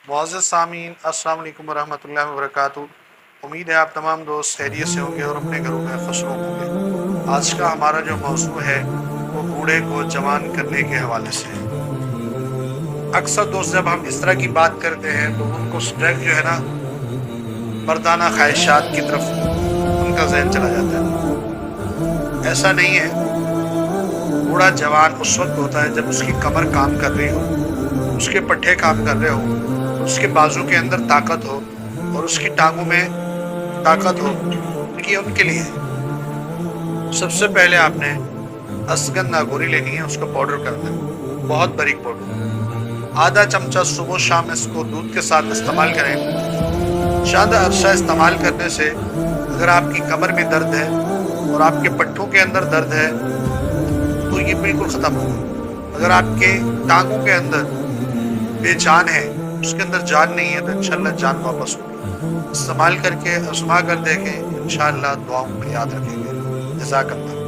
मुअज़्ज़ज़ सामीन, अस्सलाम वालेकुम वरहमतुल्लाहि वबरकातुहू। उम्मीद है आप तमाम दोस्त खैरियत से होंगे और अपने घरों में खुशरूम होंगे। आज का हमारा जो मौजू है वो बूढ़े को जवान करने के हवाले से है। अक्सर दोस्त जब हम इस तरह की बात करते हैं तो उनको डायरेक्ट जो है ना मर्दाना ख्वाहिशात की तरफ उनका जहन चला जाता है। ऐसा नहीं है। बूढ़ा जवान उस वक्त होता है जब उसकी कमर काम कर रही हो, उसके पट्टे काम कर रहे हो, उसके बाजू के अंदर ताकत हो और उसकी टांगों में ताकत हो। ये उनके लिए है। सबसे पहले आपने असगन नागौरी लेनी है, उसका पाउडर करना है, बहुत बारीक पाउडर। आधा चमचा सुबह शाम इसको दूध के साथ इस्तेमाल करें। ज़्यादा अरसा इस्तेमाल करने से अगर आपकी कमर में दर्द है और आपके पट्टों के अंदर दर्द है तो ये बिल्कुल ख़त्म होगा। अगर आपके टांगों के अंदर बेजान है, उसके अंदर जान नहीं है, तो इंशाल्लाह जान वापस होगी। इस्तेमाल करके आजमा कर देखें, इंशाल्लाह दुआओं में याद रखेंगे। जज़ाकल्लाह।